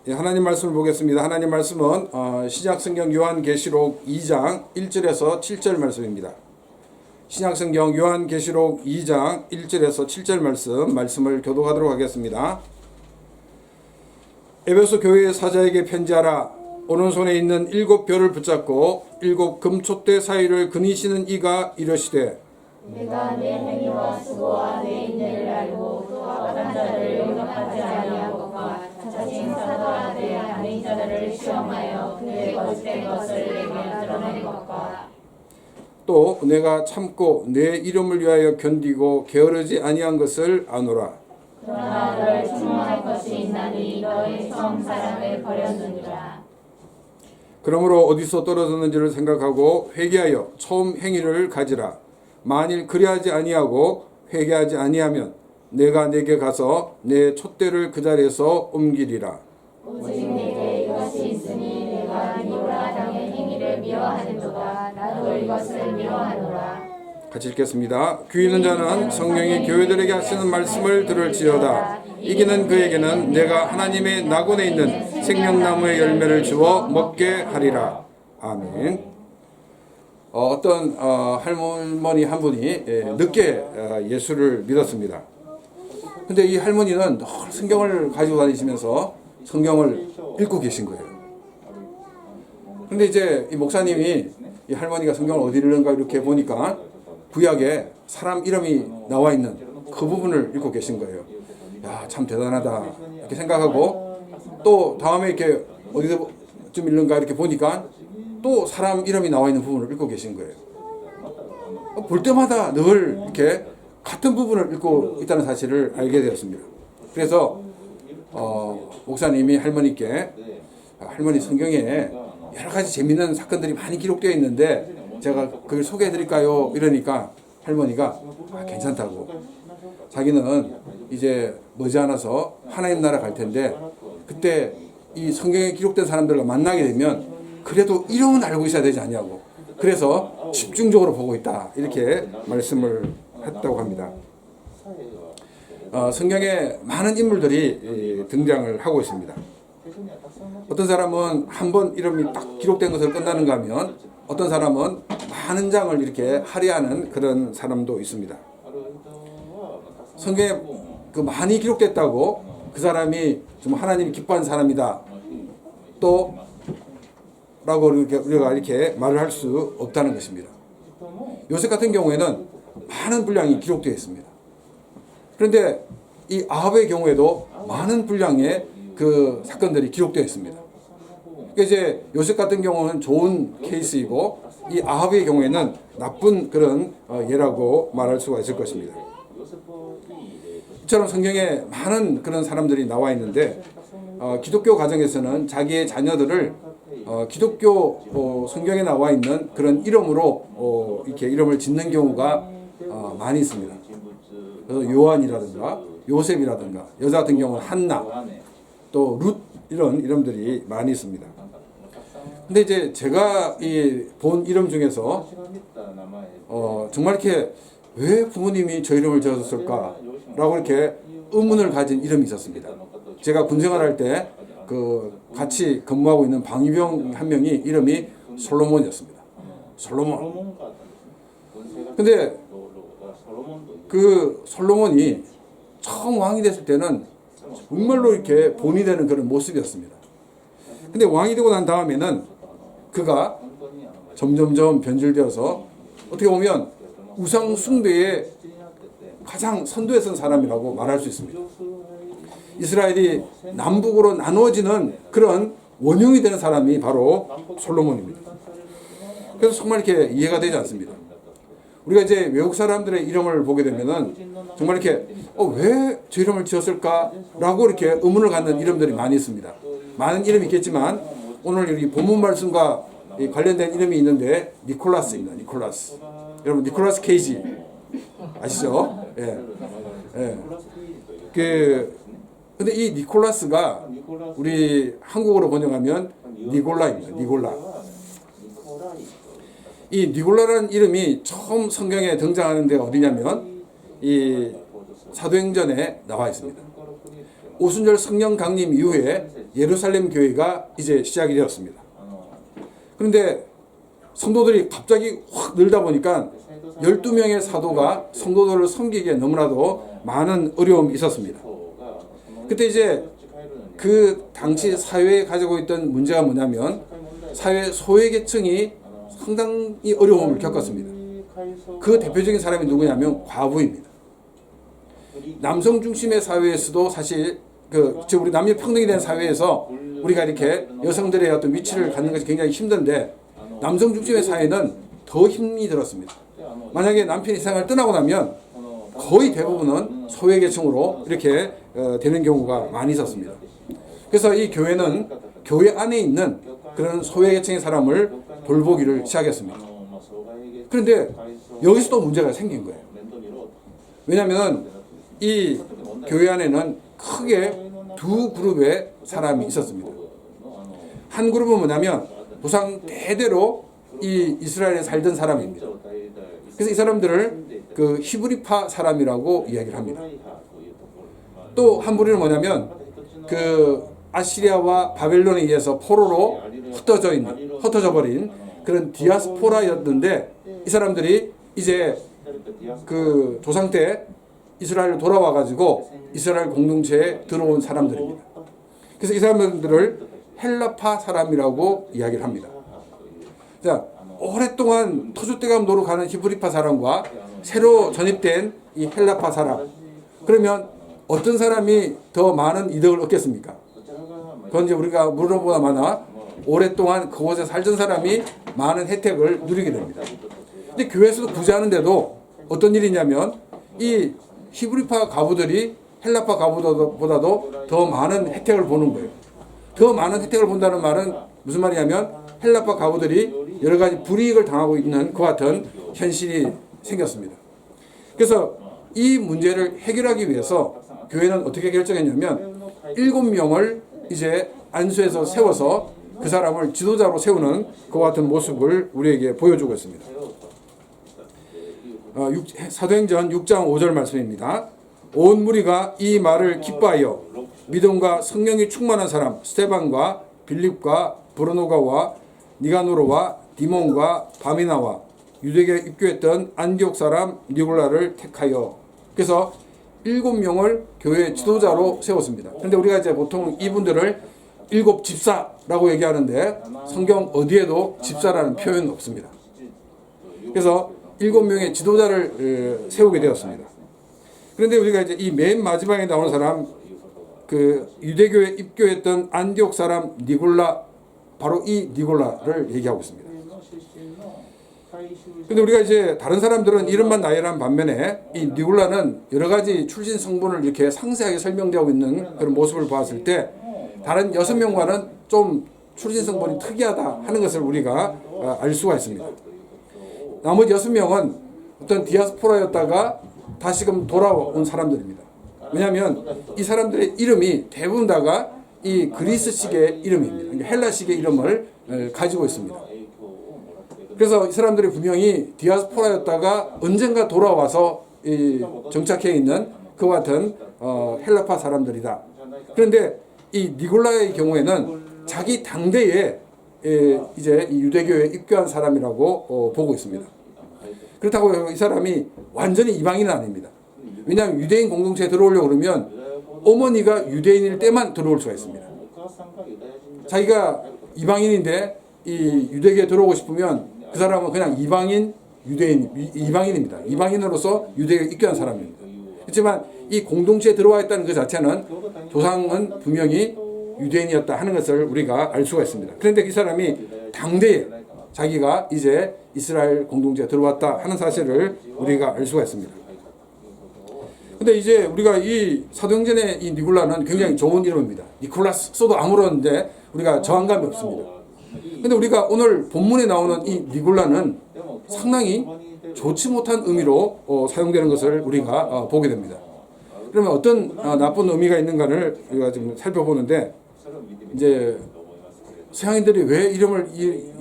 예, 하나님 말씀을 보겠습니다. 하나님 말씀은 신약성경 요한계시록 2장 1절에서 7절 말씀입니다. 신약성경 요한계시록 2장 1절에서 7절 말씀을 교독하도록 하겠습니다. 에베소 교회의 사자에게 편지하라. 오른손에 있는 7별을 붙잡고 7 금촛대 사이를 그니시는 이가 이르시되, 내가 내 행위와 수고와 내 인내를 알고 또 악한 자를 용납하지 아니한 것과 자신 사도하되 아닌 자들을 시험하여 그의 거짓된 것을 내게 드러낸 것과 또 내가 참고 내 이름을 위하여 견디고 게으르지 아니한 것을 아노라. 그러나 너를 충만할 것이 있나니 너의 처음 사랑을 버렸느니라. 그러므로 어디서 떨어졌는지를 생각하고 회개하여 처음 행위를 가지라. 만일 그리하지 아니하고 회개하지 아니하면 내가 내게 가서 내 촛대를 그 자리에서 옮기리라. 오직 내게 이것이 있으니 내가 니오라 당의 행위를 미워하는도다. 나도 이것을 미워하노라. 같이 읽겠습니다. 귀 있는 자는 성령이 교회들에게 하시는 말씀을 들을지어다. 이기는 그에게는 내가 하나님의 낙원에 있는 생명나무의 열매를 주어 먹게 하리라. 아멘. 어떤 할머니 한 분이 늦게 예수를 믿었습니다. 근데 이 할머니는 늘 성경을 가지고 다니시면서 성경을 읽고 계신 거예요. 근데 이제 이 목사님이 이 할머니가 성경을 어디 읽는가 이렇게 보니까 구약에 사람 이름이 나와 있는 그 부분을 읽고 계신 거예요. 야, 참 대단하다 이렇게 생각하고, 또 다음에 이렇게 어디서 좀 읽는가 이렇게 보니까 또 사람 이름이 나와 있는 부분을 읽고 계신 거예요. 볼 때마다 늘 이렇게 같은 부분을 읽고 있다는 사실을 알게 되었습니다. 그래서 목사님이 할머니께, 할머니 성경에 여러 가지 재밌는 사건들이 많이 기록되어 있는데 제가 그걸 소개해 드릴까요? 이러니까 할머니가 괜찮다고. 자기는 이제 머지않아서 하나님 나라 갈 텐데 그때 이 성경에 기록된 사람들과 만나게 되면 그래도 이름은 알고 있어야 되지 않냐고. 그래서 집중적으로 보고 있다 이렇게 말씀을 했다고 합니다. 성경에 많은 인물들이 등장을 하고 있습니다. 어떤 사람은 한 번 이름이 딱 기록된 것으로 끝나는가 하면 어떤 사람은 많은 장을 이렇게 할애하는 그런 사람도 있습니다. 성경에 그 많이 기록됐다고 그 사람이 좀 하나님이 기뻐하는 사람이다 또 라고 우리가 이렇게 말을 할 수 없다는 것입니다. 요셉 같은 경우에는 많은 분량이 기록되어 있습니다. 그런데 이 아합의 경우에도 많은 분량의 그 사건들이 기록되어 있습니다. 그러니까 이제 요셉 같은 경우는 좋은 케이스이고 이 아합의 경우에는 나쁜 그런 예라고 말할 수가 있을 것입니다. 이처럼 성경에 많은 그런 사람들이 나와 있는데 기독교 가정에서는 자기의 자녀들을 기독교 성경에 나와 있는 그런 이름으로 이렇게 이름을 짓는 경우가 많이 있습니다. 그래서 요한이라든가 요셉이라든가 여자 같은 경우는 한나 또 룻 이런 이름들이 많이 있습니다. 근데 이제 제가 본 이름 중에서 정말 이렇게 왜 부모님이 저 이름을 지어줬을까라고 이렇게 의문을 가진 이름이 있었습니다. 제가 군생활할 때 그 같이 근무하고 있는 방위병 한 명이 이름이 솔로몬이었습니다. 솔로몬. 근데 그 솔로몬이 처음 왕이 됐을 때는 정말로 이렇게 본이 되는 그런 모습이었습니다. 근데 왕이 되고 난 다음에는 그가 점점점 변질되어서 어떻게 보면 우상 숭배의 가장 선두에 선 사람이라고 말할 수 있습니다. 이스라엘이 남북으로 나누어지는 그런 원흉이 되는 사람이 바로 솔로몬입니다. 그래서 정말 이렇게 이해가 되지 않습니다. 우리가 이제 외국 사람들의 이름을 보게 되면은 정말 이렇게 왜 저 이름을 지었을까라고 이렇게 의문을 갖는 이름들이 많이 있습니다. 많은 이름이 있겠지만 오늘 여기 본문 말씀과 관련된 이름이 있는데 니콜라스입니다. 니콜라스. 여러분 니콜라스 케이지 아시죠? 예. 예. 근데 이 니콜라스가 우리 한국어로 번역하면 니골라입니다. 니골라. 이 니골라라는 이름이 처음 성경에 등장하는 데가 어디냐면 이 사도행전에 나와 있습니다. 오순절 성령 강림 이후에 예루살렘 교회가 이제 시작이 되었습니다. 그런데 성도들이 갑자기 확 늘다 보니까 12명의 사도가 성도들을 섬기기에 너무나도 많은 어려움이 있었습니다. 그때 이제 그 당시 사회에 가지고 있던 문제가 뭐냐면 사회 소외계층이 상당히 어려움을 겪었습니다. 그 대표적인 사람이 누구냐면 과부입니다. 남성 중심의 사회에서도 사실 즉 우리 남녀 평등이 된 사회에서 우리가 이렇게 여성들의 어떤 위치를 갖는 것이 굉장히 힘든데 남성 중심의 사회는 더 힘이 들었습니다. 만약에 남편이 세상을 떠나고 나면 거의 대부분은 소외계층으로 이렇게 되는 경우가 많이 있었습니다. 그래서 이 교회는 교회 안에 있는 그런 소외계층의 사람을 돌보기를 시작했습니다. 그런데 여기서도 문제가 생긴 거예요. 왜냐하면 이 교회 안에는 크게 두 그룹의 사람이 있었습니다. 한 그룹은 뭐냐면 조상 대대로 이 이스라엘에 살던 사람입니다. 그래서 이 사람들을 그 히브리파 사람이라고 이야기를 합니다. 또 한 부류는 뭐냐면 그 아시리아와 바벨론에 의해서 포로로 흩어져 버린 그런 디아스포라였는데 이 사람들이 이제 그 조상 때 이스라엘로 돌아와 가지고 이스라엘 공동체에 들어온 사람들입니다. 그래서 이 사람들을 헬라파 사람이라고 이야기를 합니다. 자, 오랫동안 터줏대감 노릇하는 히브리파 사람과 새로 전입된 이 헬라파 사람. 그러면 어떤 사람이 더 많은 이득을 얻겠습니까? 그건 이제 우리가 물어보다 마나 오랫동안 그곳에 살던 사람이 많은 혜택을 누리게 됩니다. 근데 교회에서도 구제하는데도 어떤 일이냐면 이 히브리파 가부들이 헬라파 가부보다도 더 많은 혜택을 보는 거예요. 더 많은 혜택을 본다는 말은 무슨 말이냐면 헬라파 가부들이 여러 가지 불이익을 당하고 있는 그 같은 현실이 생겼습니다. 그래서 이 문제를 해결하기 위해서 교회는 어떻게 결정했냐면 7명을 이제 안수해서 세워서 그 사람을 지도자로 세우는 그 같은 모습을 우리에게 보여주고 있습니다. 사도행전 6장 5절 말씀입니다. 온 무리가 이 말을 기뻐하여 믿음과 성령이 충만한 사람 스데반과 빌립과 브르노가와 니가노르와 디몬과 바미나와 유대교에 입교했던 안디옥 사람 니골라를 택하여 그래서 7명을 교회 지도자로 세웠습니다. 그런데 우리가 이제 보통 이분들을 7 집사라고 얘기하는데 성경 어디에도 집사라는 표현은 없습니다. 그래서 7명의 지도자를 세우게 되었습니다. 그런데 우리가 이제 이 맨 마지막에 나오는 사람 그 유대교에 입교했던 안디옥 사람 니골라 바로 이 니골라를 얘기하고 있습니다. 근데 우리가 이제 다른 사람들은 이름만 나열한 반면에 이 니골라는 여러 가지 출신 성분을 이렇게 상세하게 설명되고 있는 그런 모습을 봤을 때 다른 6명과는 좀 출신 성분이 특이하다 하는 것을 우리가 알 수가 있습니다. 나머지 6명은 어떤 디아스포라였다가 다시금 돌아온 사람들입니다. 왜냐하면 이 사람들의 이름이 대부분 다가 이 그리스식의 이름입니다. 그러니까 헬라식의 이름을 가지고 있습니다. 그래서 이 사람들이 분명히 디아스포라였다가 언젠가 돌아와서 정착해 있는 그 같은 헬라파 사람들이다. 그런데 이 니골라의 경우에는 자기 당대에 이제 이 유대교에 입교한 사람이라고 보고 있습니다. 그렇다고 이 사람이 완전히 이방인은 아닙니다. 왜냐하면 유대인 공동체에 들어오려고 그러면 어머니가 유대인일 때만 들어올 수가 있습니다. 자기가 이방인인데 이 유대교에 들어오고 싶으면 그 사람은 그냥 이방인입니다. 이방인으로서 유대교에 입교한 사람입니다. 그렇지만 이 공동체에 들어와 있다는 그 자체는 조상은 분명히 유대인이었다 하는 것을 우리가 알 수가 있습니다. 그런데 이 사람이 당대에 자기가 이제 이스라엘 공동체에 들어왔다 하는 사실을 우리가 알 수가 있습니다. 근데 이제 우리가 이 사도행전의 이 니골라는 굉장히 좋은 이름입니다. 니콜라스 써도 아무런데 우리가 저항감이 없습니다. 근데 우리가 오늘 본문에 나오는 이 니골라는 상당히 좋지 못한 의미로 사용되는 것을 우리가 보게 됩니다. 그러면 어떤 나쁜 의미가 있는가를 우리가 지금 살펴보는데 이제 서양인들이 왜 이름을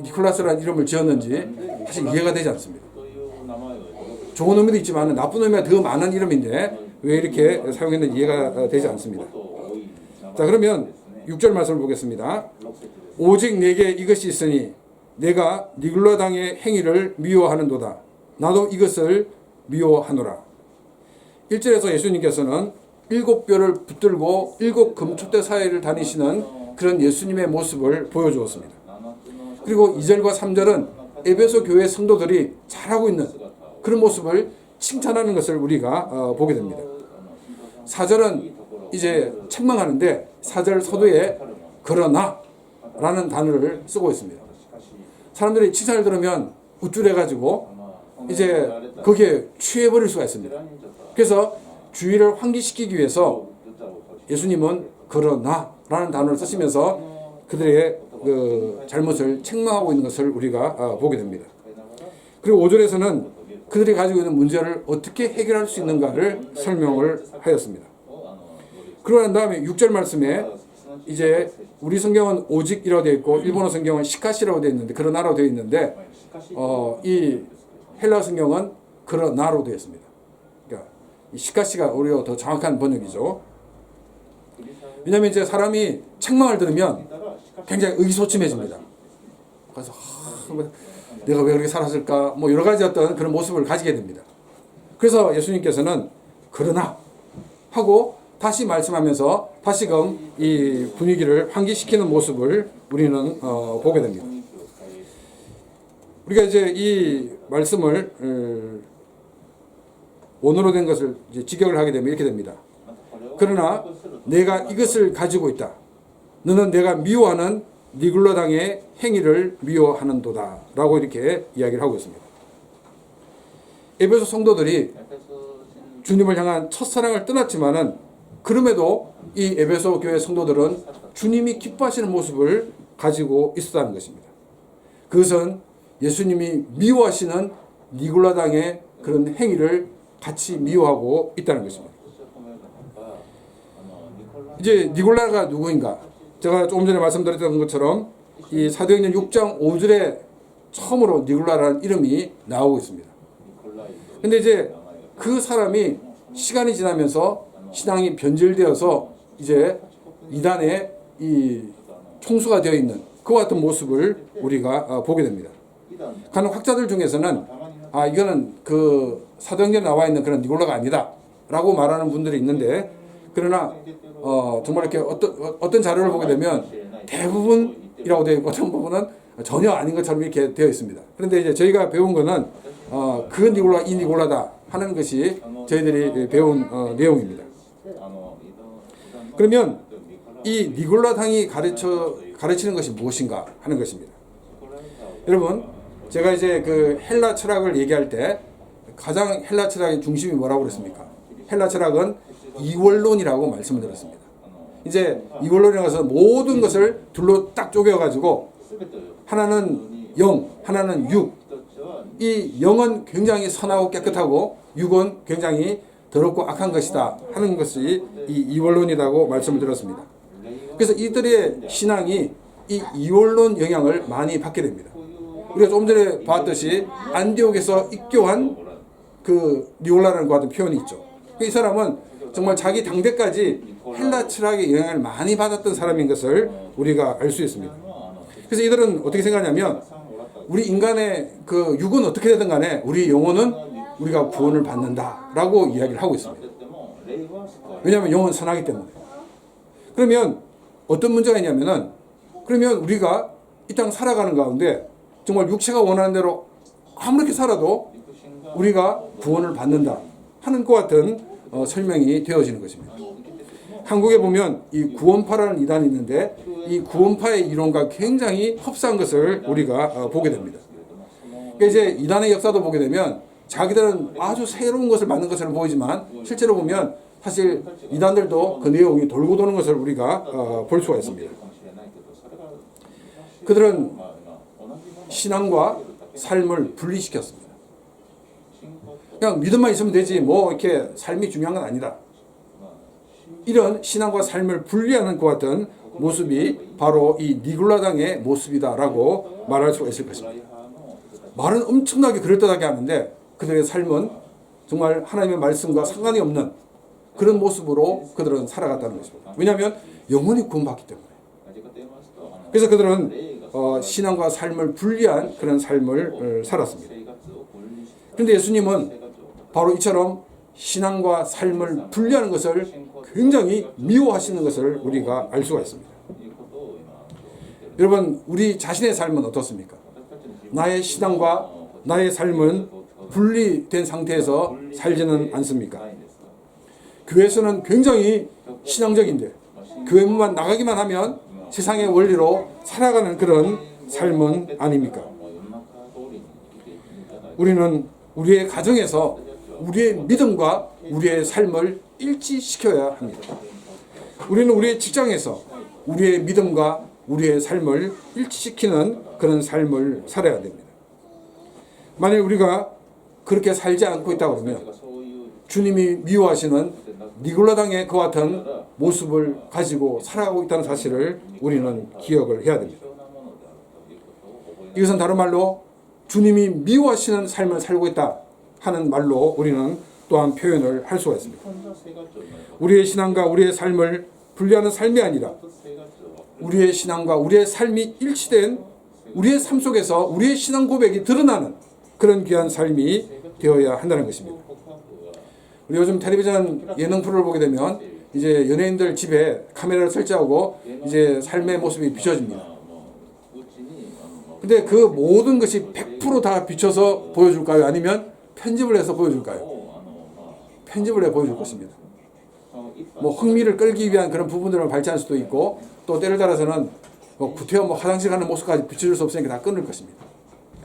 니콜라스라는 이름을 지었는지 사실 이해가 되지 않습니다. 좋은 의미도 있지만 나쁜 의미가 더 많은 이름인데 왜 이렇게 사용했는지 이해가 되지 않습니다. 자, 그러면 6절 말씀을 보겠습니다. 오직 내게 이것이 있으니 내가 니굴라 당의 행위를 미워하는도다. 나도 이것을 미워하노라. 1절에서 예수님께서는 7뼈를 붙들고 7 금축대 사이를 다니시는 그런 예수님의 모습을 보여주었습니다. 그리고 2절과 3절은 에베소 교회 성도들이 잘하고 있는 그런 모습을 칭찬하는 것을 우리가 보게 됩니다. 4절은 이제 책망하는데 4절 서두에 그러나 라는 단어를 쓰고 있습니다. 사람들이 칭찬을 들으면 우쭐해가지고 이제 거기에 취해버릴 수가 있습니다. 그래서 주의를 환기시키기 위해서 예수님은 그러나 라는 단어를 쓰시면서 그들의 그 잘못을 책망하고 있는 것을 우리가 보게 됩니다. 그리고 5절에서는 그들이 가지고 있는 문제를 어떻게 해결할 수 있는가를 설명을 하였습니다. 그러고 난 다음에 6절 말씀에 이제 우리 성경은 오직이라고 되어 있고 일본어 성경은 시카시라고 되어 있는데 그러나라고 되어 있는데 이 헬라 성경은 그러나로 되어 있습니다. 그러니까 이 시카시가 오히려 더 정확한 번역이죠. 왜냐하면 이제 사람이 책망을 들으면 굉장히 의기소침해집니다. 그래서 내가 왜 그렇게 살았을까 뭐 여러 가지 어떤 그런 모습을 가지게 됩니다. 그래서 예수님께서는 그러나 하고 다시 말씀하면서 다시금 이 분위기를 환기시키는 모습을 우리는 보게 됩니다. 우리가 이제 이 말씀을 원어로 된 것을 이제 직역을 하게 되면 이렇게 됩니다. 그러나 내가 이것을 가지고 있다. 너는 내가 미워하는 니굴라 당의 행위를 미워하는도다. 라고 이렇게 이야기를 하고 있습니다. 에베소 성도들이 주님을 향한 첫사랑을 떠났지만은 그럼에도 이 에베소 교회 성도들은 주님이 기뻐하시는 모습을 가지고 있었다는 것입니다. 그것은 예수님이 미워하시는 니굴라 당의 그런 행위를 같이 미워하고 있다는 것입니다. 이제 니굴라가 누구인가? 제가 조금 전에 말씀드렸던 것처럼 이 사도행전 6장 5절에 처음으로 니굴라라는 이름이 나오고 있습니다. 근데 이제 그 사람이 시간이 지나면서 신앙이 변질되어서 이제 이단의 이 총수가 되어 있는 그와 같은 모습을 우리가 보게 됩니다. 가는 학자들 중에서는 이거는 그 사도행전에 나와 있는 그런 니골라가 아니다 라고 말하는 분들이 있는데 그러나 정말 이렇게 어떤 자료를 보게 되면 대부분이라고 되어 있고 어떤 부분은 전혀 아닌 것처럼 이렇게 되어 있습니다. 그런데 이제 저희가 배운 거는 그 니골라 이 니골라다 하는 것이 저희들이 배운 내용입니다. 그러면 이 니골라 당이 가르치는 것이 무엇인가 하는 것입니다. 여러분, 제가 이제 그 헬라 철학을 얘기할 때 가장 헬라 철학의 중심이 뭐라고 그랬습니까? 헬라 철학은 이원론이라고 말씀을 드렸습니다. 이제 이원론이라고 해서 모든 것을 둘로 딱 쪼개가지고 하나는 영, 하나는 육. 이 영은 굉장히 선하고 깨끗하고 육은 굉장히 더럽고 악한 것이다 하는 것이 이 이원론이라고 말씀을 드렸습니다. 그래서 이들의 신앙이 이 이원론 영향을 많이 받게 됩니다. 우리가 조금 전에 봤듯이 안디옥에서 입교한 그 니올라라는 것 같은 표현이 있죠. 이 사람은 정말 자기 당대까지 헬라 철학의 영향을 많이 받았던 사람인 것을 우리가 알 수 있습니다. 그래서 이들은 어떻게 생각하냐면 우리 인간의 그 육은 어떻게 되든 간에 우리 영혼은 우리가 구원을 받는다라고 이야기를 하고 있습니다. 왜냐하면 영혼은 선하기 때문에. 그러면 어떤 문제가 있냐면은 그러면 우리가 이 땅 살아가는 가운데 정말 육체가 원하는 대로 아무렇게 살아도 우리가 구원을 받는다 하는 것 같은 설명이 되어지는 것입니다. 한국에 보면 이 구원파라는 이단이 있는데 이 구원파의 이론과 굉장히 흡사한 것을 우리가 보게 됩니다. 그러니까 이제 이단의 역사도 보게 되면 자기들은 아주 새로운 것을 만든 것처럼 보이지만 실제로 보면 사실 이단들도 그 내용이 돌고 도는 것을 우리가 볼 수가 있습니다. 그들은 신앙과 삶을 분리시켰습니다. 그냥 믿음만 있으면 되지 뭐 이렇게 삶이 중요한 건 아니다. 이런 신앙과 삶을 분리하는 것 같은 모습이 바로 이 니굴라당의 모습이다라고 말할 수가 있을 것입니다. 말은 엄청나게 그럴듯하게 하는데 그들의 삶은 정말 하나님의 말씀과 상관이 없는 그런 모습으로 그들은 살아갔다는 것입니다. 왜냐하면 영원히 구원받기 때문에. 그래서 그들은 신앙과 삶을 분리한 그런 삶을 살았습니다. 그런데 예수님은 바로 이처럼 신앙과 삶을 분리하는 것을 굉장히 미워하시는 것을 우리가 알 수가 있습니다. 여러분, 우리 자신의 삶은 어떻습니까? 나의 신앙과 나의 삶은 분리된 상태에서 살지는 않습니까? 교회에서는 굉장히 신앙적인데 교회문만 나가기만 하면 세상의 원리로 살아가는 그런 삶은 아닙니까? 우리는 우리의 가정에서 우리의 믿음과 우리의 삶을 일치시켜야 합니다. 우리는 우리의 직장에서 우리의 믿음과 우리의 삶을 일치시키는 그런 삶을 살아야 됩니다. 만일 우리가 그렇게 살지 않고 있다 그러면 주님이 미워하시는 니골라당의 그와 같은 모습을 가지고 살아가고 있다는 사실을 우리는 기억을 해야 됩니다. 이것은 다른 말로 주님이 미워하시는 삶을 살고 있다 하는 말로 우리는 또한 표현을 할 수가 있습니다. 우리의 신앙과 우리의 삶을 분리하는 삶이 아니라 우리의 신앙과 우리의 삶이 일치된 우리의 삶 속에서 우리의 신앙 고백이 드러나는 그런 귀한 삶이 되어야 한다는 것입니다. 우리 요즘 텔레비전 예능 프로를 보게 되면 이제 연예인들 집에 카메라를 설치하고 이제 삶의 모습이 비춰집니다. 근데 그 모든 것이 100% 다 비춰서 보여줄까요? 아니면 편집을 해서 보여줄까요? 편집을 해 보여줄 것입니다. 뭐 흥미를 끌기 위한 그런 부분들을 발전할 수도 있고 또 때를 따라서는 구태여 화장실 가는 모습까지 비춰줄 수 없으니까 다 끊을 것입니다.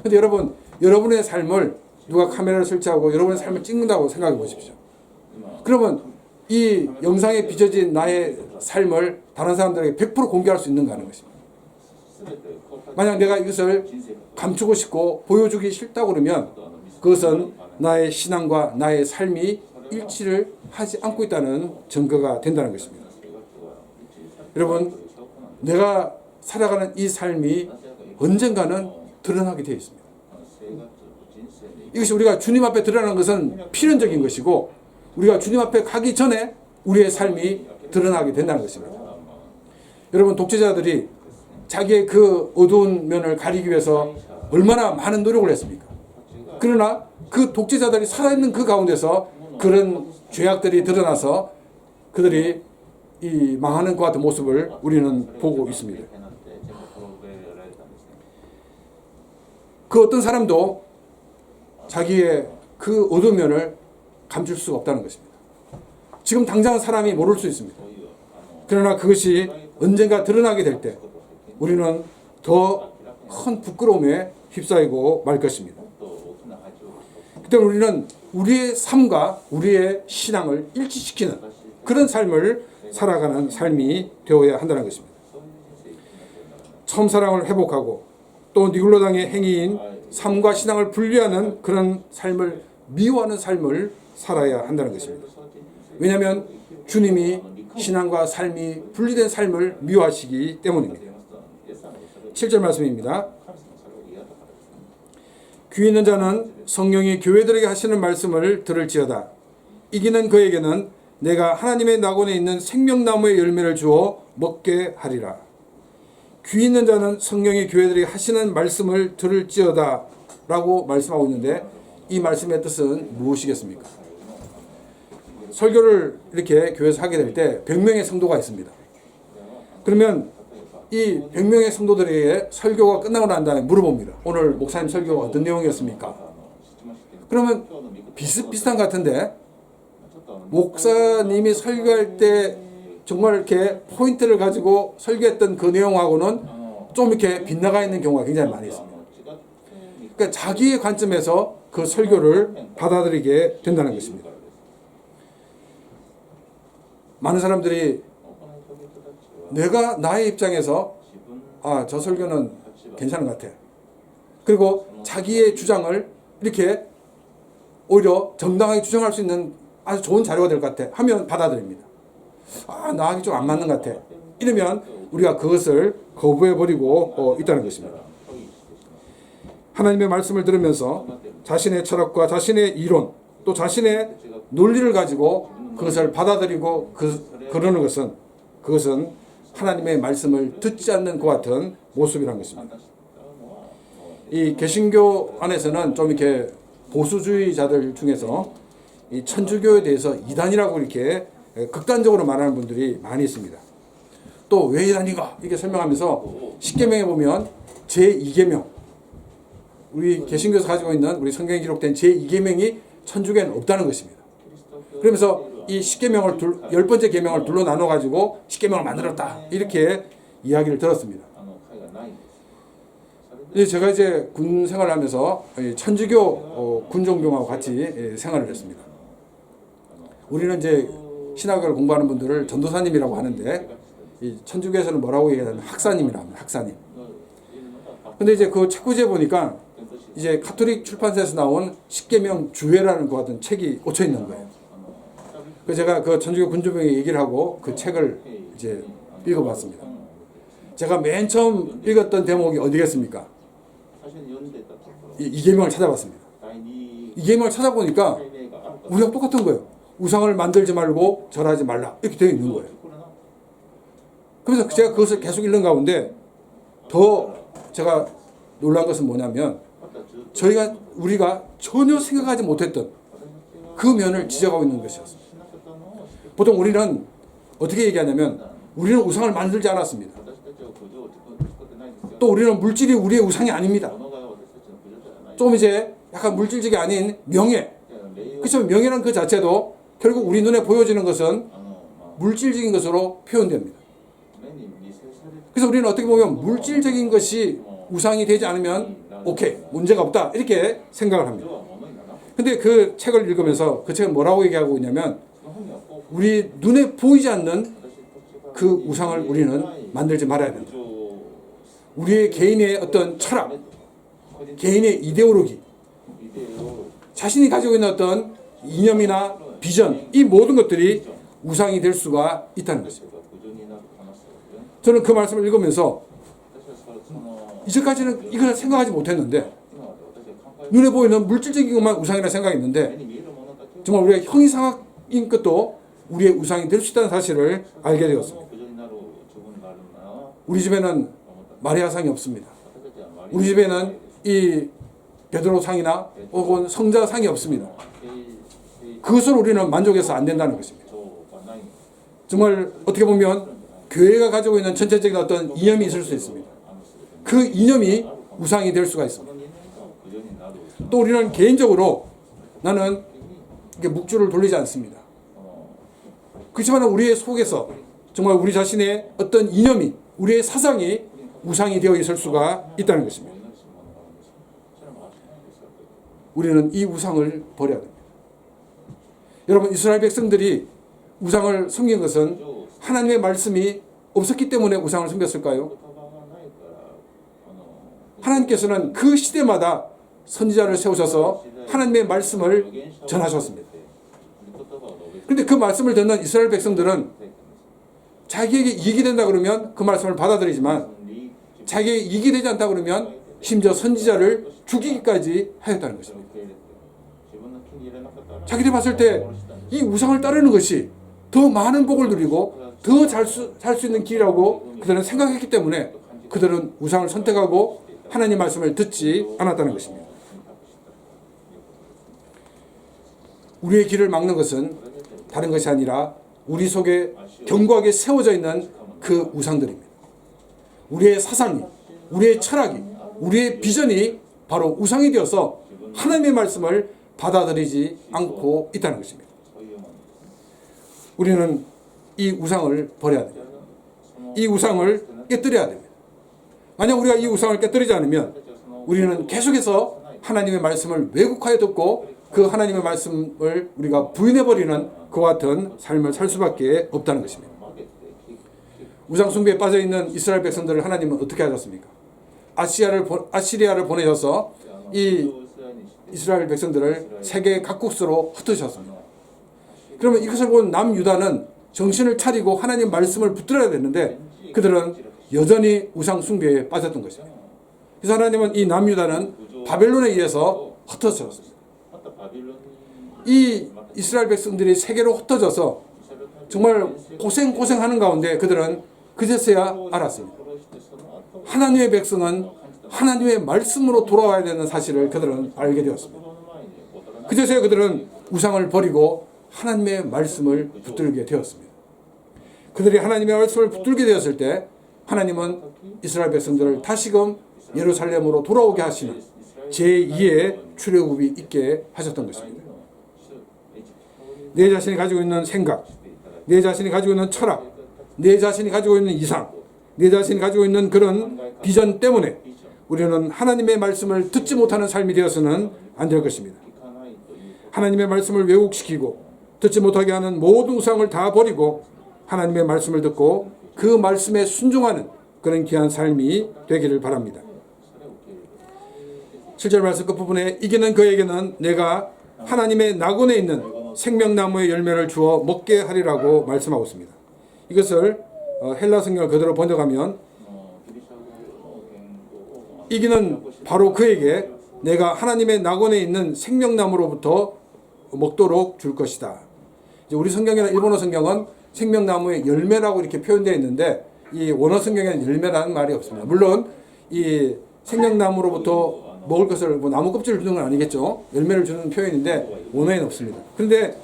근데 여러분, 여러분의 삶을 누가 카메라를 설치하고 여러분의 삶을 찍는다고 생각해 보십시오. 그러면 이 영상에 비춰진 나의 삶을 다른 사람들에게 100% 공개할 수 있는가 하는 것입니다. 만약 내가 이것을 감추고 싶고 보여주기 싫다고 그러면 그것은 나의 신앙과 나의 삶이 일치를 하지 않고 있다는 증거가 된다는 것입니다. 여러분, 내가 살아가는 이 삶이 언젠가는 드러나게 되어 있습니다. 이것이 우리가 주님 앞에 드러나는 것은 필연적인 것이고 우리가 주님 앞에 가기 전에 우리의 삶이 드러나게 된다는 것입니다. 여러분, 독재자들이 자기의 그 어두운 면을 가리기 위해서 얼마나 많은 노력을 했습니까? 그러나 그 독재자들이 살아있는 그 가운데서 그런 죄악들이 드러나서 그들이 이 망하는 것 같은 모습을 우리는 보고 있습니다. 그 어떤 사람도 자기의 그 어두운 면을 감출 수가 없다는 것입니다. 지금 당장 사람이 모를 수 있습니다. 그러나 그것이 언젠가 드러나게 될 때 우리는 더 큰 부끄러움에 휩싸이고 말 것입니다. 그때 우리는 우리의 삶과 우리의 신앙을 일치시키는 그런 삶을 살아가는 삶이 되어야 한다는 것입니다. 처음사랑을 회복하고 또 니골라당의 행위인 삶과 신앙을 분리하는 그런 삶을 미워하는 삶을 살아야 한다는 것입니다. 왜냐하면 주님이 신앙과 삶이 분리된 삶을 미워하시기 때문입니다. 7절 말씀입니다. 귀 있는 자는 성령이 교회들에게 하시는 말씀을 들을지어다. 이기는 그에게는 내가 하나님의 낙원에 있는 생명나무의 열매를 주어 먹게 하리라. 귀 있는 자는 성령이 교회들에게 하시는 말씀을 들을지어다 라고 말씀하고 있는데 이 말씀의 뜻은 무엇이겠습니까? 설교를 이렇게 교회에서 하게 될 때 100명의 성도가 있습니다. 그러면 이 100명의 성도들에게 설교가 끝나고 난 다음에 물어봅니다. 오늘 목사님 설교가 어떤 내용이었습니까? 그러면 비슷비슷한 것 같은데 목사님이 설교할 때 정말 이렇게 포인트를 가지고 설교했던 그 내용하고는 좀 이렇게 빗나가 있는 경우가 굉장히 많이 있습니다. 그러니까 자기의 관점에서 그 설교를 받아들이게 된다는 것입니다. 많은 사람들이 내가 나의 입장에서 저 설교는 괜찮은 것 같아. 그리고 자기의 주장을 이렇게 오히려 정당하게 주장할 수 있는 아주 좋은 자료가 될 것 같아 하면 받아들입니다. 나하고 좀 안 맞는 것 같아. 이러면 우리가 그것을 거부해버리고 있다는 것입니다. 하나님의 말씀을 들으면서 자신의 철학과 자신의 이론 또 자신의 논리를 가지고 그것을 받아들이고 그러는 것은 그것은 하나님의 말씀을 듣지 않는 것 같은 모습이라는 것입니다. 이 개신교 안에서는 좀 이렇게 보수주의자들 중에서 이 천주교에 대해서 이단이라고 이렇게 극단적으로 말하는 분들이 많이 있습니다. 또 왜 이단인가 이렇게 설명하면서 십계명에 보면 제2계명, 우리 개신교에서 가지고 있는 우리 성경에 기록된 제2계명이 천주교에는 없다는 것입니다. 그러면서 이 십계명을 10번째 계명을 둘로 나눠 가지고 십계명을 만들었다 이렇게 이야기를 들었습니다. 제가 이제 군 생활을 하면서 천주교 군종병하고 같이 생활을 했습니다. 우리는 이제 신학을 공부하는 분들을 전도사님이라고 하는데 이 천주교에서는 뭐라고 얘기하냐면 학사님이라고 합니다. 학사님. 근데 이제 그 책구지에 보니까 이제 카톨릭 출판사에서 나온 십계명 주회라는 것 같은 책이 꽂혀 있는 거예요. 그래서 제가 그 천주교 군종병에 얘기를 하고 그 책을 이제 읽어봤습니다. 제가 맨 처음 읽었던 대목이 어디겠습니까? 이계명을 찾아봤습니다. 이계명을 찾아보니까 우리가 똑같은 거예요. 우상을 만들지 말고 절하지 말라 이렇게 되어 있는 거예요. 그래서 제가 그것을 계속 읽는 가운데 더 제가 놀란 것은 뭐냐면 우리가 전혀 생각하지 못했던 그 면을 지적하고 있는 것이었습니다. 보통 우리는 어떻게 얘기하냐면 우리는 우상을 만들지 않았습니다. 또 우리는 물질이 우리의 우상이 아닙니다. 좀 이제 약간 물질적이 아닌 명예. 그렇죠. 명예란 그 자체도 결국 우리 눈에 보여지는 것은 물질적인 것으로 표현됩니다. 그래서 우리는 어떻게 보면 물질적인 것이 우상이 되지 않으면 오케이, 문제가 없다 이렇게 생각을 합니다. 근데 그 책을 읽으면서 그 책은 뭐라고 얘기하고 있냐면 우리 눈에 보이지 않는 그 우상을 우리는 만들지 말아야 된다. 우리의 개인의 어떤 철학, 개인의 이데올로기, 자신이 가지고 있는 어떤 이념이나 비전, 이 모든 것들이 우상이 될 수가 있다는 것입니다. 저는 그 말씀을 읽으면서 이제까지는 이걸 생각하지 못했는데 눈에 보이는 물질적인 것만 우상이라 생각했는데 정말 우리가 형이상학인 것도 우리의 우상이 될 수 있다는 사실을 알게 되었습니다. 우리 집에는 마리아상이 없습니다. 우리 집에는 이 베드로상이나 혹은 성자상이 없습니다. 그것으로 우리는 만족해서 안 된다는 것입니다. 정말 어떻게 보면 교회가 가지고 있는 전체적인 어떤 이념이 있을 수 있습니다. 그 이념이 우상이 될 수가 있습니다. 또 우리는 개인적으로 나는 묵주를 돌리지 않습니다. 그렇지만 우리의 속에서 정말 우리 자신의 어떤 이념이, 우리의 사상이 우상이 되어 있을 수가 있다는 것입니다. 우리는 이 우상을 버려야 됩니다. 여러분, 이스라엘 백성들이 우상을 섬긴 것은 하나님의 말씀이 없었기 때문에 우상을 섬겼을까요? 하나님께서는 그 시대마다 선지자를 세우셔서 하나님의 말씀을 전하셨습니다. 그런데 그 말씀을 듣는 이스라엘 백성들은 자기에게 이익이 된다 그러면 그 말씀을 받아들이지만 자기에게 이익이 되지 않다 그러면 심지어 선지자를 죽이기까지 하였다는 것입니다. 자기들이 봤을 때 이 우상을 따르는 것이 더 많은 복을 누리고 더 잘 수 있는 길이라고 그들은 생각했기 때문에 그들은 우상을 선택하고 하나님 말씀을 듣지 않았다는 것입니다. 우리의 길을 막는 것은 다른 것이 아니라 우리 속에 견고하게 세워져 있는 그 우상들입니다. 우리의 사상이, 우리의 철학이, 우리의 비전이 바로 우상이 되어서 하나님의 말씀을 받아들이지 않고 있다는 것입니다. 우리는 이 우상을 버려야 됩니다. 이 우상을 깨뜨려야 됩니다. 만약 우리가 이 우상을 깨뜨리지 않으면 우리는 계속해서 하나님의 말씀을 왜곡하여 듣고 그 하나님의 말씀을 우리가 부인해버리는 그와 같은 삶을 살 수밖에 없다는 것입니다. 우상 숭배에 빠져있는 이스라엘 백성들을 하나님은 어떻게 하셨습니까? 아시리아를 보내셔서 이 이스라엘 백성들을 세계 각국으로 흩으셨습니다. 그러면 이것을 본 남유다는 정신을 차리고 하나님 말씀을 붙들어야 되는데 그들은 여전히 우상 숭배에 빠졌던 것입니다. 그래서 하나님은 이 남유다는 바벨론에 의해서 흩어졌습니다. 이 이스라엘 백성들이 세계로 흩어져서 정말 고생하는 가운데 그들은 그제서야 알았습니다. 하나님의 백성은 하나님의 말씀으로 돌아와야 되는 사실을 그들은 알게 되었습니다. 그제서야 그들은 우상을 버리고 하나님의 말씀을 붙들게 되었습니다. 그들이 하나님의 말씀을 붙들게 되었을 때 하나님은 이스라엘 백성들을 다시금 예루살렘으로 돌아오게 하시는 제2의 출애굽이 있게 하셨던 것입니다. 내 자신이 가지고 있는 생각, 내 자신이 가지고 있는 철학, 내 자신이 가지고 있는 이상, 내 자신이 가지고 있는 그런 비전 때문에 우리는 하나님의 말씀을 듣지 못하는 삶이 되어서는 안 될 것입니다. 하나님의 말씀을 왜곡시키고 듣지 못하게 하는 모든 우상을 다 버리고 하나님의 말씀을 듣고 그 말씀에 순종하는 그런 귀한 삶이 되기를 바랍니다. 7절 말씀 끝부분에 이기는 그에게는 내가 하나님의 낙원에 있는 생명나무의 열매를 주어 먹게 하리라고 말씀하고 있습니다. 이것을 헬라 성경을 그대로 번역하면 이기는 바로 그에게 내가 하나님의 낙원에 있는 생명나무로부터 먹도록 줄 것이다. 이제 우리 성경이나 일본어 성경은 생명나무의 열매라고 이렇게 표현되어 있는데 이 원어 성경에는 열매라는 말이 없습니다. 물론 이 생명나무로부터 먹을 것을 뭐 나무 껍질을 주는 건 아니겠죠. 열매를 주는 표현인데 원어에는 없습니다. 그런데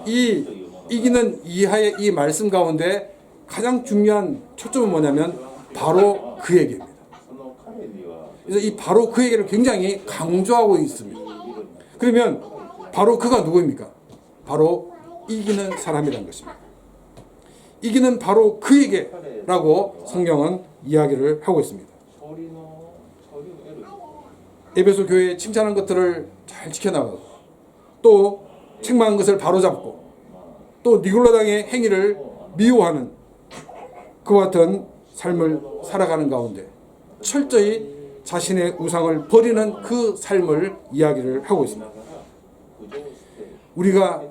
이 이기는 이하의 이 말씀 가운데 가장 중요한 초점은 뭐냐면 바로 그에게입니다. 그래서 이 바로 그에게를 굉장히 강조하고 있습니다. 그러면 바로 그가 누구입니까? 바로 이기는 사람이라는 것입니다. 이기는 바로 그에게라고 성경은 이야기를 하고 있습니다. 에베소 교회에 칭찬한 것들을 잘 지켜나가고 또 책망한 것을 바로잡고 또 니골라당의 행위를 미워하는 그와 같은 삶을 살아가는 가운데 철저히 자신의 우상을 버리는 그 삶을 이야기를 하고 있습니다. 우리가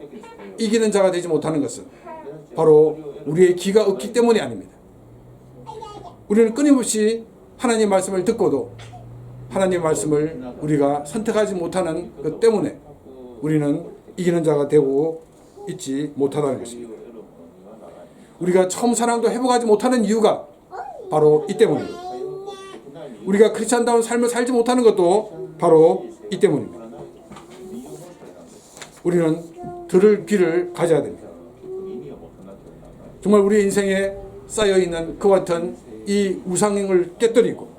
이기는 자가 되지 못하는 것은 바로 우리의 기가 없기 때문이 아닙니다. 우리는 끊임없이 하나님의 말씀을 듣고도 하나님의 말씀을 우리가 선택하지 못하는 것 때문에 우리는 이기는 자가 되고 있지 못하다는 것입니다. 우리가 처음 사랑도 회복하지 못하는 이유가 바로 이 때문입니다. 우리가 크리스찬다운 삶을 살지 못하는 것도 바로 이 때문입니다. 우리는 들을 귀를 가져야 됩니다. 정말 우리 인생에 쌓여있는 그와 같은 이 우상을 깨뜨리고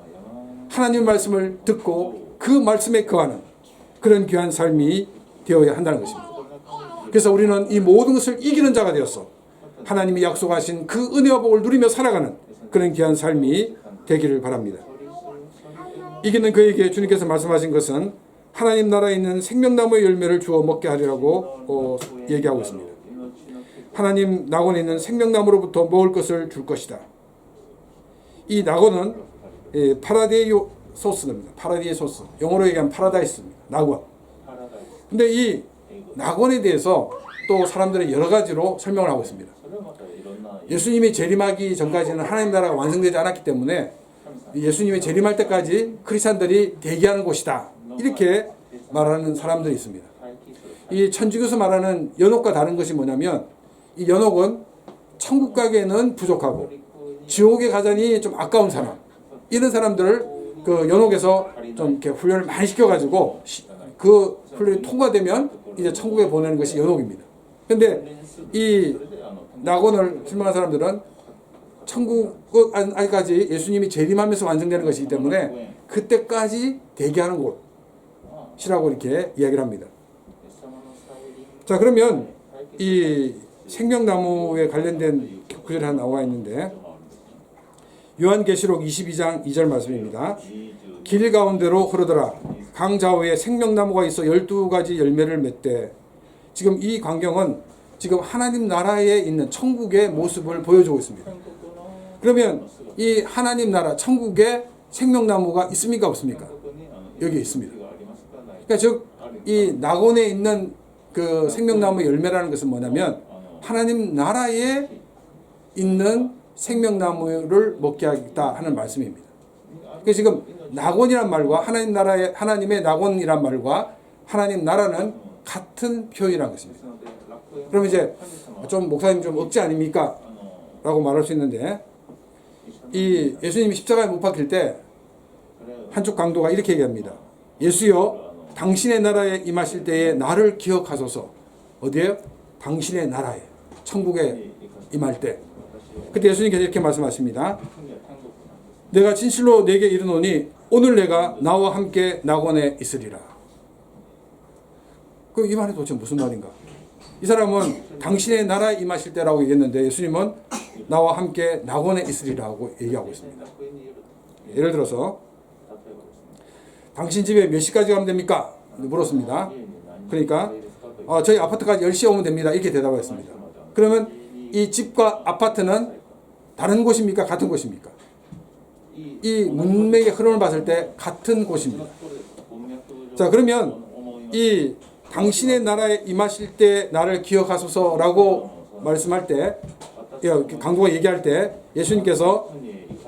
하나님의 말씀을 듣고 그 말씀에 거하는 그런 귀한 삶이 되어야 한다는 것입니다. 그래서 우리는 이 모든 것을 이기는 자가 되어서 하나님이 약속하신 그 은혜와 복을 누리며 살아가는 그런 귀한 삶이 되기를 바랍니다. 이기는 그에게 주님께서 말씀하신 것은 하나님 나라에 있는 생명나무의 열매를 주어 먹게 하리라고 얘기하고 있습니다. 하나님 낙원에 있는 생명나무로부터 먹을 것을 줄 것이다. 이 낙원은 파라데이소스입니다. 파라데이소스. 영어로 얘기하면 파라다이스입니다. 낙원. 근데 이 낙원에 대해서 또 사람들은 여러 가지로 설명을 하고 있습니다. 예수님이 재림하기 전까지는 하나님 나라가 완성되지 않았기 때문에 예수님이 재림할 때까지 크리스찬들이 대기하는 곳이다. 이렇게 말하는 사람들이 있습니다. 이 천주교에서 말하는 연옥과 다른 것이 뭐냐면 이 연옥은 천국 가기에는 부족하고 지옥에 가자니 좀 아까운 사람, 이런 사람들을 그 연옥에서 좀 이렇게 훈련을 많이 시켜가지고 그 훈련이 통과되면 이제 천국에 보내는 것이 연옥입니다. 근데 이 낙원을 실망한 사람들은 천국 아직까지 예수님이 재림하면서 완성되는 것이기 때문에 그때까지 대기하는 곳이라고 이렇게 이야기를 합니다. 자, 그러면 이 생명나무에 관련된 구절이 하나 나와 있는데 요한계시록 22장 2절 말씀입니다. 길 가운데로 흐르더라. 강 좌우에 생명나무가 있어 12가지 열매를 맺되. 지금 이 광경은 지금 하나님 나라에 있는 천국의 모습을 보여주고 있습니다. 그러면 이 하나님 나라 천국에 생명나무가 있습니까 없습니까? 여기 있습니다. 그러니까 즉 이 낙원에 있는 그 생명나무 열매라는 것은 뭐냐면 하나님 나라에 있는 생명나무를 먹게 하겠다 하는 말씀입니다. 그러니까 지금 낙원이란 말과 하나님 나라의 하나님의 낙원이란 말과 하나님 나라는 같은 표현이라는 것입니다. 그럼 이제 좀 목사님 좀 억지 아닙니까? 라고 말할 수 있는데 이 예수님이 십자가에 못 박힐 때 한쪽 강도가 이렇게 얘기합니다. 예수여, 당신의 나라에 임하실 때에 나를 기억하소서. 어디에요? 당신의 나라에, 천국에 임할 때. 그때 예수님께서 이렇게 말씀하십니다. 내가 진실로 내게 이르노니 오늘 내가 나와 함께 낙원에 있으리라. 이 말이 도대체 무슨 말인가? 이 사람은 당신의 나라에 임하실 때라고 얘기했는데 예수님은 나와 함께 낙원에 있으리라고 얘기하고 있습니다. 예를 들어서 당신 집에 몇 시까지 가면 됩니까? 물었습니다. 그러니까 저희 아파트까지 10시에 오면 됩니다. 이렇게 대답했습니다. 그러면 이 집과 아파트는 다른 곳입니까? 같은 곳입니까? 이 문맥의 흐름을 봤을 때 같은 곳입니다. 자, 그러면 이 당신의 나라에 임하실 때 나를 기억하소서라고 말씀할 때, 강도가 얘기할 때 예수님께서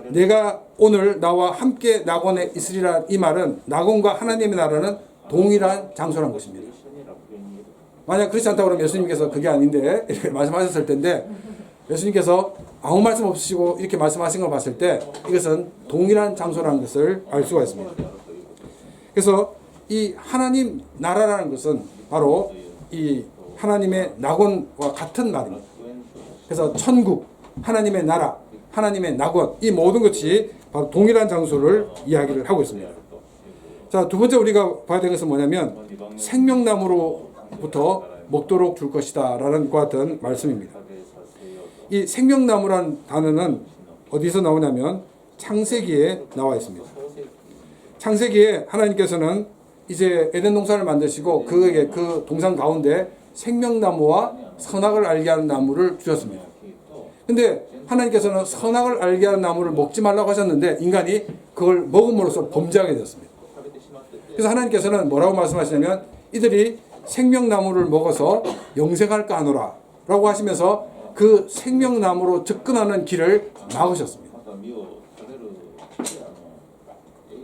내가 오늘 나와 함께 낙원에 있으리라, 이 말은 낙원과 하나님의 나라는 동일한 장소라는 것입니다. 만약 그렇지 않다고 그러면 예수님께서 그게 아닌데 이렇게 말씀하셨을 텐데, 예수님께서 아무 말씀 없으시고 이렇게 말씀하신 걸 봤을 때 이것은 동일한 장소라는 것을 알 수가 있습니다. 그래서 이 하나님 나라라는 것은 바로 이 하나님의 낙원과 같은 말입니다. 그래서 천국, 하나님의 나라, 하나님의 낙원, 이 모든 것이 바로 동일한 장소를 이야기를 하고 있습니다. 자, 두 번째 우리가 봐야 되는 것은 뭐냐면 생명나무로부터 먹도록 줄 것이다 라는 것 같은 말씀입니다. 이 생명나무란 단어는 어디서 나오냐면 창세기에 나와 있습니다. 창세기에 하나님께서는 이제 에덴 동산을 만드시고 그에게 그 동산 가운데 생명나무와 선악을 알게 하는 나무를 주셨습니다. 근데 하나님께서는 선악을 알게 하는 나무를 먹지 말라고 하셨는데 인간이 그걸 먹음으로써 범죄하게 되었습니다. 그래서 하나님께서는 뭐라고 말씀하시냐면 이들이 생명나무를 먹어서 영생할까 하노라 라고 하시면서 그 생명나무로 접근하는 길을 막으셨습니다.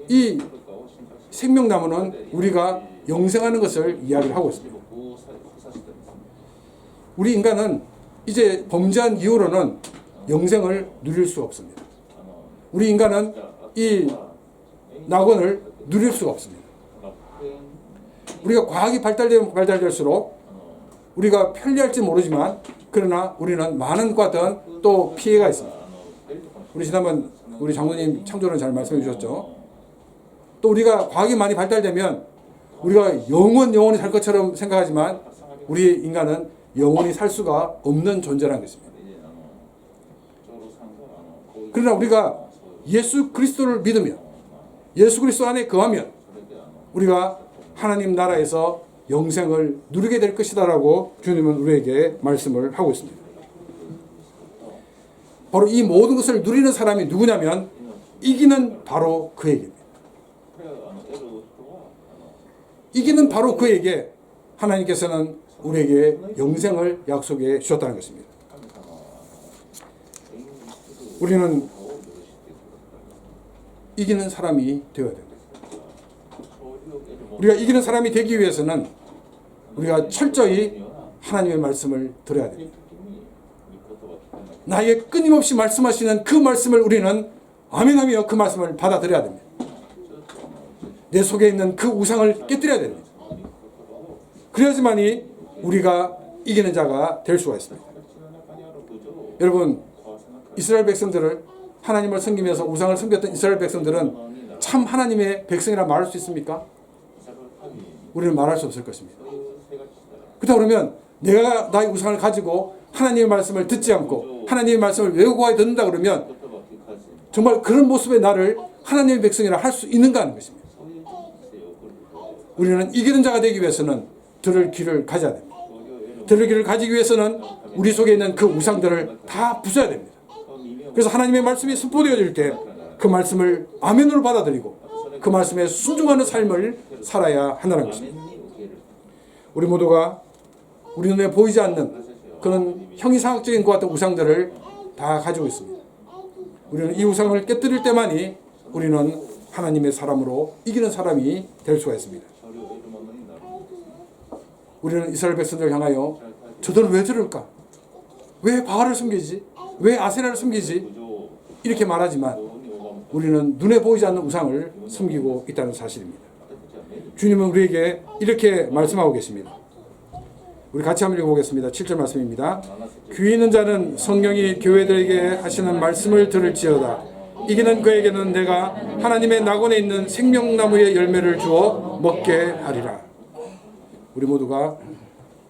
이 생명나무는 우리가 영생하는 것을 이야기를 하고 있습니다. 우리 인간은 이제 범죄한 이후로는 영생을 누릴 수 없습니다. 우리 인간은 이 낙원을 누릴 수가 없습니다. 우리가 과학이 발달되면 발달될수록 우리가 편리할지 모르지만 그러나 우리는 많은 과든 또 피해가 있습니다. 우리 지난번 우리 장로님 창조는 잘 말씀해 주셨죠. 또 우리가 과학이 많이 발달되면 우리가 영원히 살 것처럼 생각하지만 우리 인간은 영원히 살 수가 없는 존재라는 것입니다. 그러나 우리가 예수 그리스도를 믿으면, 예수 그리스도 안에 거하면 우리가 하나님 나라에서 영생을 누리게 될 것이다라고 주님은 우리에게 말씀을 하고 있습니다. 바로 이 모든 것을 누리는 사람이 누구냐면 이기는 바로 그에게입니다. 이기는 바로 그에게 하나님께서는 우리에게 영생을 약속해 주셨다는 것입니다. 우리는 이기는 사람이 되어야 됩니다. 우리가 이기는 사람이 되기 위해서는 우리가 철저히 하나님의 말씀을 들어야 됩니다. 나에게 끊임없이 말씀하시는 그 말씀을 우리는 아멘하며 그 말씀을 받아들여야 됩니다. 내 속에 있는 그 우상을 깨뜨려야 됩니다. 그래야지만이 우리가 이기는 자가 될 수가 있습니다. 여러분, 이스라엘 백성들을 하나님을 섬기면서 우상을 섬겼던 이스라엘 백성들은 참 하나님의 백성이라 말할 수 있습니까? 우리는 말할 수 없을 것입니다. 그렇다 그러면 내가 나의 우상을 가지고 하나님의 말씀을 듣지 않고 하나님의 말씀을 외우고 듣는다 그러면 정말 그런 모습의 나를 하나님의 백성이라 할 수 있는가 하는 것입니다. 우리는 이기는 자가 되기 위해서는 들을 귀를 가져야 됩니다. 들을 귀를 가지기 위해서는 우리 속에 있는 그 우상들을 다 부숴야 됩니다. 그래서 하나님의 말씀이 선포되어질 때 그 말씀을 아멘으로 받아들이고 그 말씀에 순종하는 삶을 살아야 한다는 것입니다. 우리 모두가 우리 눈에 보이지 않는 그런 형이상학적인 것 같은 우상들을 다 가지고 있습니다. 우리는 이 우상을 깨뜨릴 때만이 우리는 하나님의 사람으로 이기는 사람이 될 수가 있습니다. 우리는 이스라엘 백성들을 향하여 저들은 왜 저럴까? 왜 바알을 숨기지? 왜 아세라를 숨기지? 이렇게 말하지만 우리는 눈에 보이지 않는 우상을 섬기고 있다는 사실입니다. 주님은 우리에게 이렇게 말씀하고 계십니다. 우리 같이 한번 읽어보겠습니다. 7절 말씀입니다. 귀 있는 자는 성령이 교회들에게 하시는 말씀을 들을지어다. 이기는 그에게는 내가 하나님의 낙원에 있는 생명나무의 열매를 주어 먹게 하리라. 우리 모두가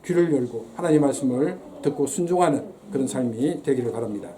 귀를 열고 하나님의 말씀을 듣고 순종하는 그런 삶이 되기를 바랍니다.